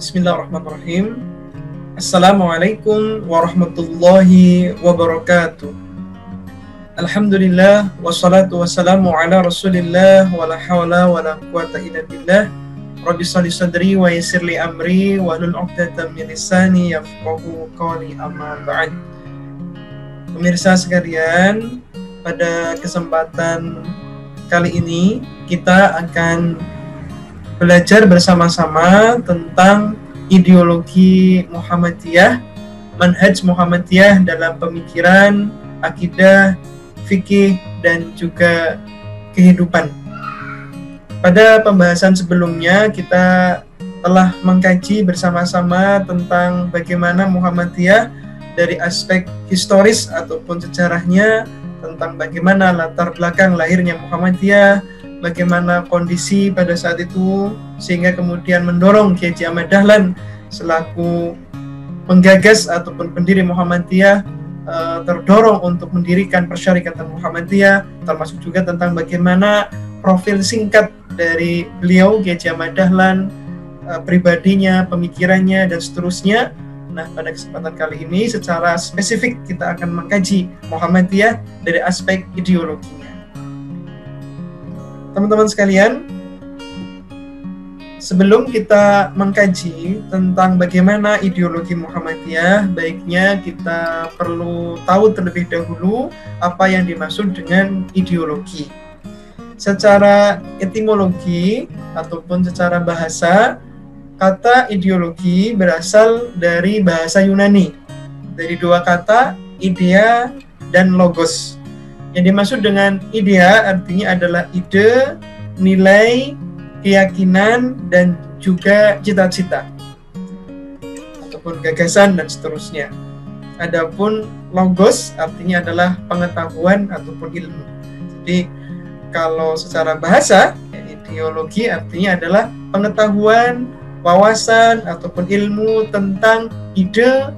Bismillahirrahmanirrahim. Assalamualaikum warahmatullahi wabarakatuh. Alhamdulillah wassalatu wassalamu ala Rasulillah wala haula wala quwata illa billah. Rabbi shalli sadri wa yassirli amri wa hlul 'uqdatam min lisani yafqahu qawli, amma ba'd. Pemirsa sekalian, pada kesempatan kali ini kita akan belajar bersama-sama tentang ideologi Muhammadiyah, manhaj Muhammadiyah dalam pemikiran, akidah, fikih, dan juga kehidupan. Pada pembahasan sebelumnya kita telah mengkaji bersama-sama tentang bagaimana Muhammadiyah dari aspek historis ataupun sejarahnya, tentang bagaimana latar belakang lahirnya Muhammadiyah, bagaimana kondisi pada saat itu sehingga kemudian mendorong Kiai Haji Ahmad Dahlan selaku penggagas ataupun pendiri Muhammadiyah terdorong untuk mendirikan Persyarikatan Muhammadiyah, termasuk juga tentang bagaimana profil singkat dari beliau Kiai Haji Ahmad Dahlan, pribadinya, pemikirannya, dan seterusnya. Nah, pada kesempatan kali ini secara spesifik kita akan mengkaji Muhammadiyah dari aspek ideologinya. Teman-teman sekalian, sebelum kita mengkaji tentang bagaimana ideologi Muhammadiyah, baiknya kita perlu tahu terlebih dahulu apa yang dimaksud dengan ideologi. Secara etimologi ataupun secara bahasa, kata ideologi berasal dari bahasa Yunani, dari dua kata, idea dan logos. Yang dimaksud dengan idea artinya adalah ide, nilai, keyakinan, dan juga cita-cita ataupun gagasan dan seterusnya. Adapun logos artinya adalah pengetahuan ataupun ilmu. Jadi kalau secara bahasa, ideologi artinya adalah pengetahuan, wawasan ataupun ilmu tentang ide,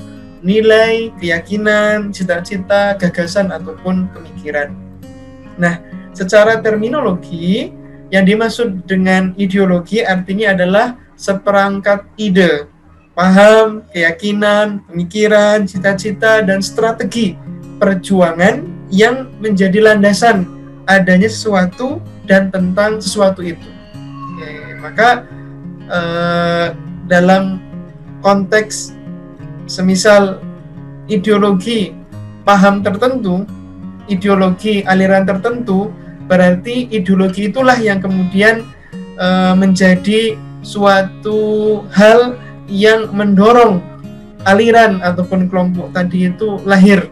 nilai, keyakinan, cita-cita, gagasan, ataupun pemikiran. Nah, secara terminologi, yang dimaksud dengan ideologi artinya adalah seperangkat ide, paham, keyakinan, pemikiran, cita-cita, dan strategi perjuangan yang menjadi landasan adanya sesuatu dan tentang sesuatu itu. Maka dalam konteks semisal ideologi paham tertentu, ideologi aliran tertentu, berarti ideologi itulah yang kemudian menjadi suatu hal yang mendorong aliran ataupun kelompok tadi itu lahir,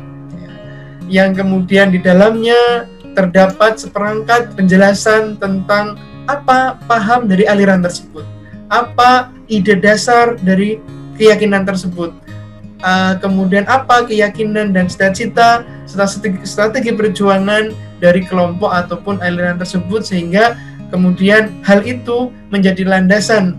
yang kemudian di dalamnya terdapat seperangkat penjelasan tentang apa paham dari aliran tersebut, apa ide dasar dari keyakinan tersebut, kemudian apa keyakinan dan cita-cita serta strategi perjuangan dari kelompok ataupun aliran tersebut, sehingga kemudian hal itu menjadi landasan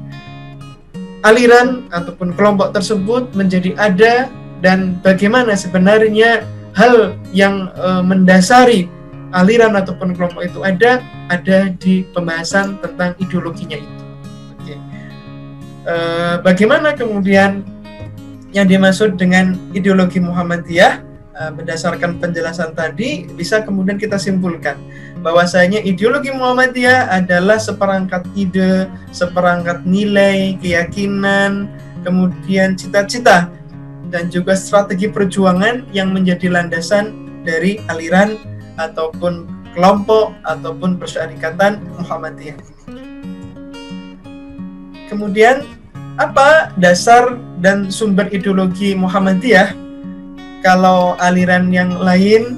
aliran ataupun kelompok tersebut menjadi ada, dan bagaimana sebenarnya hal yang mendasari aliran ataupun kelompok itu ada di pembahasan tentang ideologinya itu. Bagaimana kemudian yang dimaksud dengan ideologi Muhammadiyah, berdasarkan penjelasan tadi bisa kemudian kita simpulkan bahwasanya ideologi Muhammadiyah adalah seperangkat ide, seperangkat nilai, keyakinan, kemudian cita-cita, dan juga strategi perjuangan yang menjadi landasan dari aliran ataupun kelompok ataupun persyarikatan Muhammadiyah ini. Kemudian apa dasar dan sumber ideologi Muhammadiyah? Kalau aliran yang lain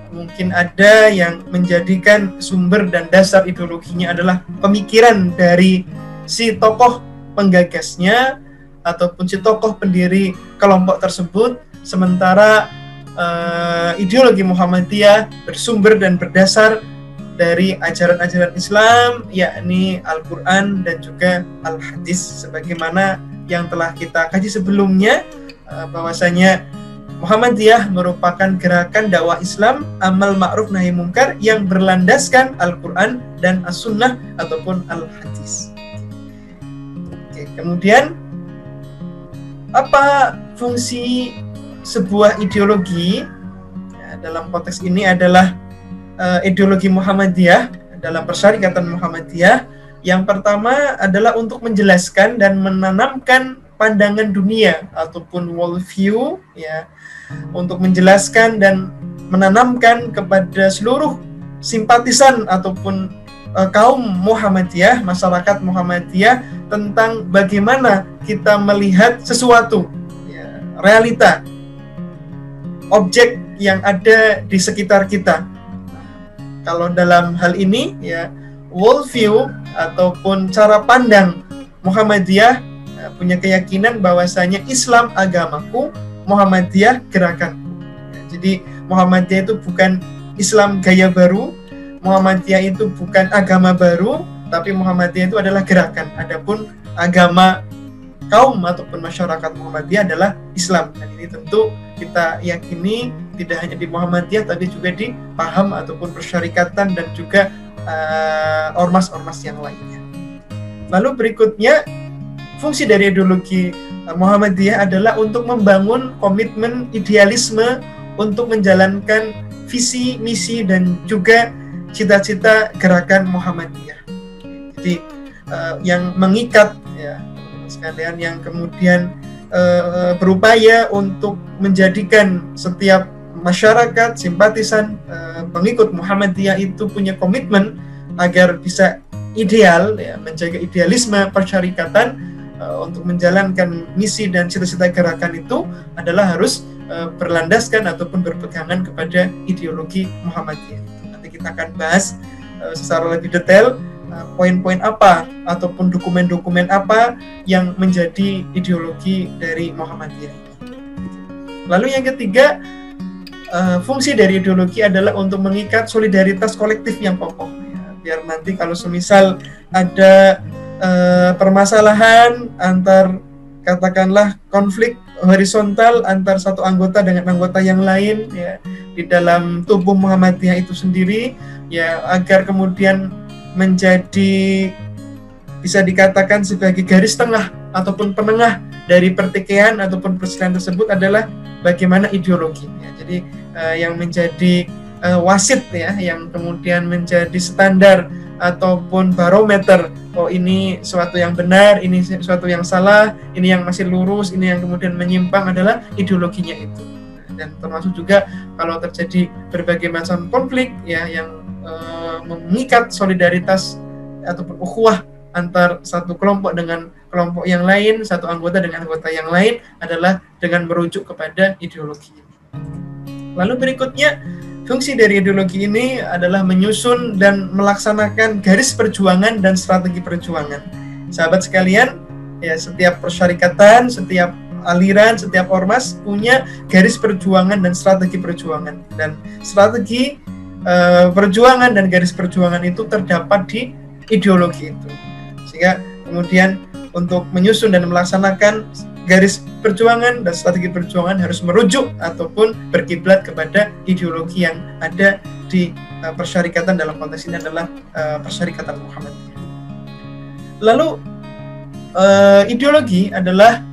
mungkin ada yang menjadikan sumber dan dasar ideologinya adalah pemikiran dari si tokoh penggagasnya ataupun si tokoh pendiri kelompok tersebut, sementara ideologi Muhammadiyah bersumber dan berdasar dari ajaran-ajaran Islam, yakni Al-Quran dan juga Al-Hadis, sebagaimana yang telah kita kaji sebelumnya, bahwasanya Muhammadiyah merupakan gerakan dakwah Islam, amal ma'ruf nahi mungkar yang berlandaskan Al-Quran dan As-Sunnah ataupun Al-Hadis. Oke, kemudian Apa fungsi sebuah ideologi? Ya, dalam konteks ini adalah ideologi Muhammadiyah dalam persyarikatan Muhammadiyah. Yang pertama adalah untuk menjelaskan dan menanamkan pandangan dunia ataupun world view, ya, untuk menjelaskan dan menanamkan kepada seluruh simpatisan ataupun kaum Muhammadiyah, masyarakat Muhammadiyah, tentang bagaimana kita melihat sesuatu, ya, realita, objek yang ada di sekitar kita. Kalau dalam hal ini, ya, world view ataupun cara pandang Muhammadiyah punya keyakinan bahwasanya Islam agamaku, Muhammadiyah gerakanku. Jadi Muhammadiyah itu bukan Islam gaya baru, Muhammadiyah itu bukan agama baru, tapi Muhammadiyah itu adalah gerakan. Adapun agama kaum ataupun masyarakat Muhammadiyah adalah Islam. Dan ini tentu kita yakini tidak hanya di Muhammadiyah, tapi juga di paham ataupun persyarikatan dan juga ormas-ormas yang lainnya. Lalu berikutnya, fungsi dari ideologi Muhammadiyah adalah untuk membangun komitmen idealisme untuk menjalankan visi, misi, dan juga cita-cita gerakan Muhammadiyah. Jadi yang mengikat, ya sekalian, yang kemudian berupaya untuk menjadikan setiap masyarakat, simpatisan, pengikut Muhammadiyah itu punya komitmen agar bisa ideal, ya, menjaga idealisme persyarikatan untuk menjalankan misi dan cita-cita gerakan itu adalah harus berlandaskan ataupun berpegangan kepada ideologi Muhammadiyah. Nanti kita akan bahas secara lebih detail poin-poin apa ataupun dokumen-dokumen apa yang menjadi ideologi dari Muhammadiyah. Lalu yang ketiga, fungsi dari ideologi adalah untuk mengikat solidaritas kolektif yang kokoh. Ya, biar nanti kalau semisal ada permasalahan antar, katakanlah konflik horizontal antar satu anggota dengan anggota yang lain, ya, di dalam tubuh Muhammadiyah itu sendiri, ya, agar kemudian menjadi bisa dikatakan sebagai garis tengah ataupun penengah dari pertikaian ataupun perselisihan tersebut adalah bagaimana ideologi, ya. Jadi yang menjadi wasit, ya, yang kemudian menjadi standar ataupun barometer, oh ini suatu yang benar, ini suatu yang salah, ini yang masih lurus, ini yang kemudian menyimpang, adalah ideologinya itu. Dan termasuk juga kalau terjadi berbagai macam konflik, ya, yang mengikat solidaritas ataupun ukhuwah antar satu kelompok dengan kelompok yang lain, satu anggota dengan anggota yang lain, adalah dengan merujuk kepada ideologi. Lalu berikutnya, fungsi dari ideologi ini adalah menyusun dan melaksanakan garis perjuangan dan strategi perjuangan. Sahabat sekalian, ya, setiap persyarikatan, setiap aliran, setiap ormas punya garis perjuangan dan strategi perjuangan. Dan strategi perjuangan dan garis perjuangan itu terdapat di ideologi itu. Sehingga kemudian untuk menyusun dan melaksanakan garis perjuangan dan strategi perjuangan harus merujuk ataupun berkiblat kepada ideologi yang ada di persyarikatan. Dalam konteks ini adalah persyarikatan Muhammadiyah. Lalu ideologi adalah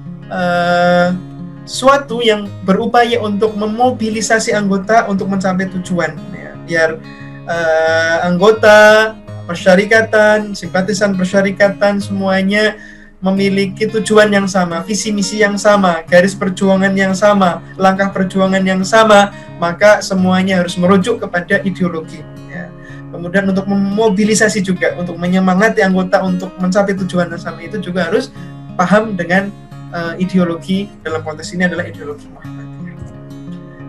suatu yang berupaya untuk memobilisasi anggota untuk mencapai tujuan, ya, biar anggota persyarikatan, simpatisan persyarikatan semuanya memiliki tujuan yang sama, visi misi yang sama, garis perjuangan yang sama, langkah perjuangan yang sama, maka semuanya harus merujuk kepada ideologi, ya. Kemudian untuk memobilisasi juga, untuk menyemangati anggota untuk mencapai tujuan yang sama, itu juga harus paham dengan ideologi. Dalam konteks ini adalah ideologi Muhammadiyah.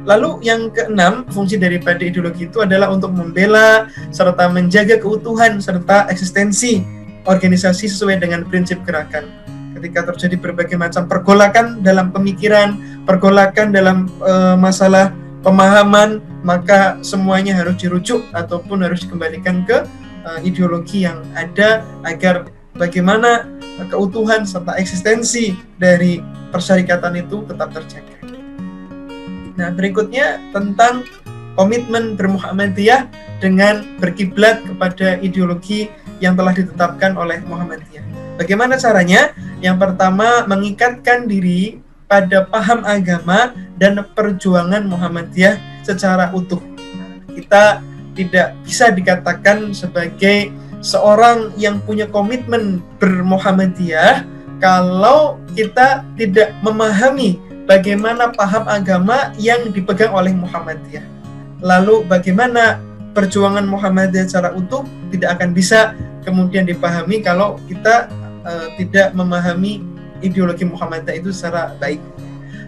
Lalu yang keenam, fungsi daripada ideologi itu adalah untuk membela serta menjaga keutuhan serta eksistensi organisasi sesuai dengan prinsip gerakan. Ketika terjadi berbagai macam pergolakan dalam pemikiran, pergolakan dalam masalah pemahaman, maka semuanya harus dirujuk ataupun harus dikembalikan ke ideologi yang ada agar bagaimana keutuhan serta eksistensi dari persyarikatan itu tetap terjaga. Nah, berikutnya tentang komitmen bermuhammadiyah dengan berkiblat kepada ideologi yang telah ditetapkan oleh Muhammadiyah. Bagaimana caranya? Yang pertama, mengikatkan diri pada paham agama dan perjuangan Muhammadiyah secara utuh. Kita tidak bisa dikatakan sebagai seorang yang punya komitmen bermuhammadiyah kalau kita tidak memahami bagaimana paham agama yang dipegang oleh Muhammadiyah. Lalu bagaimana perjuangan Muhammadiyah secara utuh tidak akan bisa kemudian dipahami kalau kita tidak memahami ideologi Muhammadiyah itu secara baik.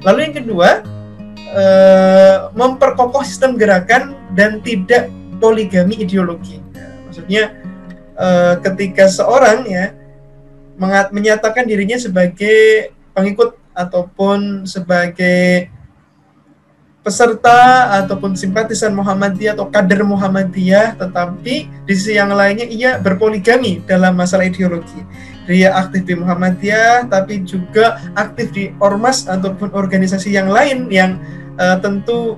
Lalu yang kedua, memperkokoh sistem gerakan dan tidak poligami ideologi. Maksudnya ketika seorang menyatakan dirinya sebagai pengikut ataupun sebagai peserta ataupun simpatisan Muhammadiyah atau kader Muhammadiyah, tetapi di sisi yang lainnya ia berpoligami dalam masalah ideologi. Dia aktif di Muhammadiyah tapi juga aktif di ormas ataupun organisasi yang lain yang tentu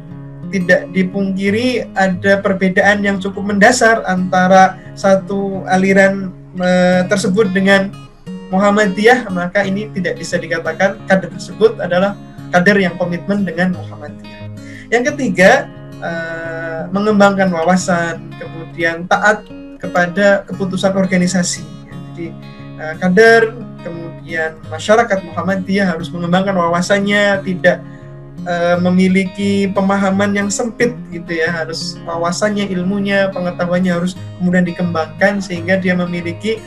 tidak dipungkiri ada perbedaan yang cukup mendasar antara satu aliran tersebut dengan Muhammadiyah, maka ini tidak bisa dikatakan kader tersebut adalah kader yang komitmen dengan Muhammadiyah. Yang ketiga, mengembangkan wawasan, kemudian taat kepada keputusan organisasi. Jadi kader, kemudian masyarakat Muhammadiyah harus mengembangkan wawasannya, tidak memiliki pemahaman yang sempit gitu ya, harus wawasannya, ilmunya, pengetahuannya harus kemudian dikembangkan sehingga dia memiliki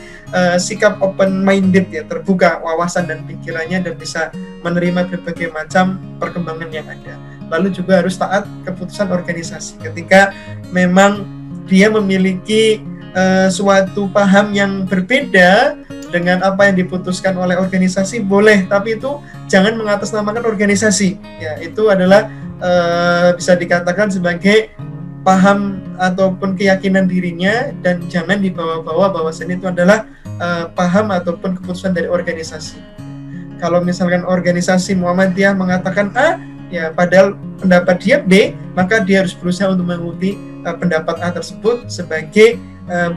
sikap open minded ya, terbuka wawasan dan pikirannya dan bisa menerima berbagai macam perkembangan yang ada. Lalu juga harus taat keputusan organisasi. Ketika memang dia memiliki suatu paham yang berbeda dengan apa yang diputuskan oleh organisasi, boleh, tapi itu jangan mengatasnamakan organisasi. Ya, itu adalah bisa dikatakan sebagai paham ataupun keyakinan dirinya dan jangan dibawa-bawa bahwasanya itu adalah paham ataupun keputusan dari organisasi. Kalau misalkan organisasi Muhammadiyah mengatakan A, ya padahal pendapat dia B, maka dia harus berusaha untuk mengikuti pendapat A tersebut sebagai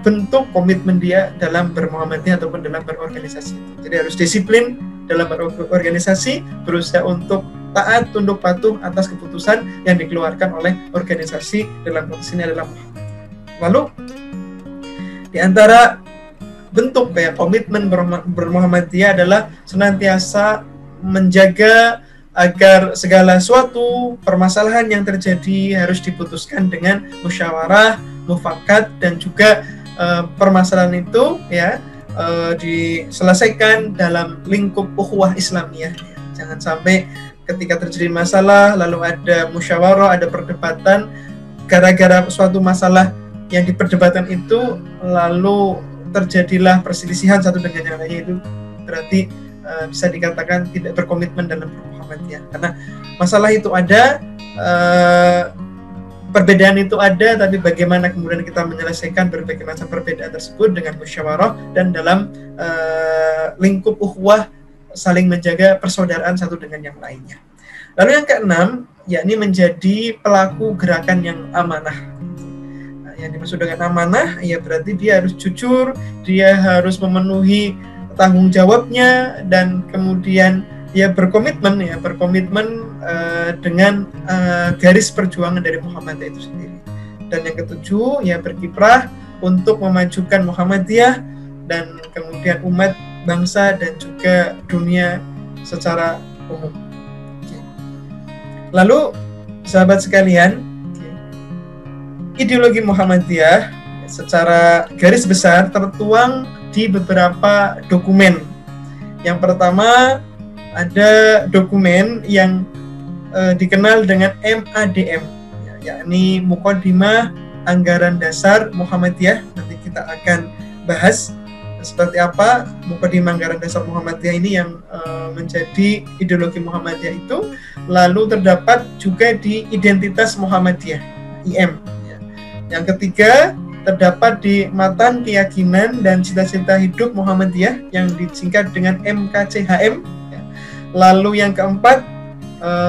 bentuk komitmen dia dalam bermuhammadiyah ataupun dalam berorganisasi. Jadi harus disiplin dalam berorganisasi, berusaha untuk taat, tunduk patuh atas keputusan yang dikeluarkan oleh organisasi, dalam konteks ini adalah Muhammadiyah. Lalu di antara bentuk komitmen bermuhammadiyah adalah senantiasa menjaga agar segala suatu permasalahan yang terjadi harus diputuskan dengan musyawarah, mufakat, dan juga permasalahan itu diselesaikan dalam lingkup ukhuwah Islamiyah. Jangan sampai ketika terjadi masalah lalu ada musyawarah, ada perdebatan, gara-gara suatu masalah yang diperdebatkan itu lalu terjadilah perselisihan satu dengan yang lainnya, itu berarti bisa dikatakan tidak berkomitmen dalam Muhammadiyah. Karena masalah itu ada, perbedaan itu ada, tapi bagaimana kemudian kita menyelesaikan berbagai macam perbedaan tersebut dengan musyawarah dan dalam lingkup ukhuwah, saling menjaga persaudaraan satu dengan yang lainnya. Lalu yang keenam, yakni menjadi pelaku gerakan yang amanah. Yang dimaksud dengan amanah, ya berarti dia harus jujur, dia harus memenuhi tanggung jawabnya, dan kemudian dia berkomitmen dengan garis perjuangan dari Muhammadiyah itu sendiri. Dan yang ketujuh, ya berkiprah untuk memajukan Muhammadiyah dan kemudian umat, bangsa, dan juga dunia secara umum. Lalu sahabat sekalian, ideologi Muhammadiyah secara garis besar tertuang di beberapa dokumen. Yang pertama ada dokumen yang dikenal dengan MADM, yakni Muqaddimah Anggaran Dasar Muhammadiyah. Nanti kita akan bahas seperti apa Muqaddimah Anggaran Dasar Muhammadiyah ini yang menjadi ideologi Muhammadiyah itu. Lalu terdapat juga di Identitas Muhammadiyah, IM. Yang ketiga terdapat di Matan Keyakinan dan Cita-Cita Hidup Muhammadiyah yang disingkat dengan MKCHM. Lalu yang keempat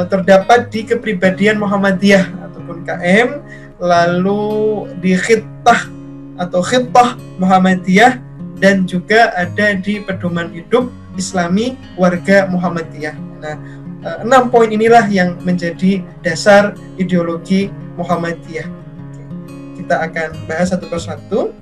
terdapat di Kepribadian Muhammadiyah ataupun KM. Lalu di Khittah atau Khittah Muhammadiyah, dan juga ada di Pedoman Hidup Islami Warga Muhammadiyah. Nah, 6 poin inilah yang menjadi dasar ideologi Muhammadiyah. Kita akan bahas satu persatu.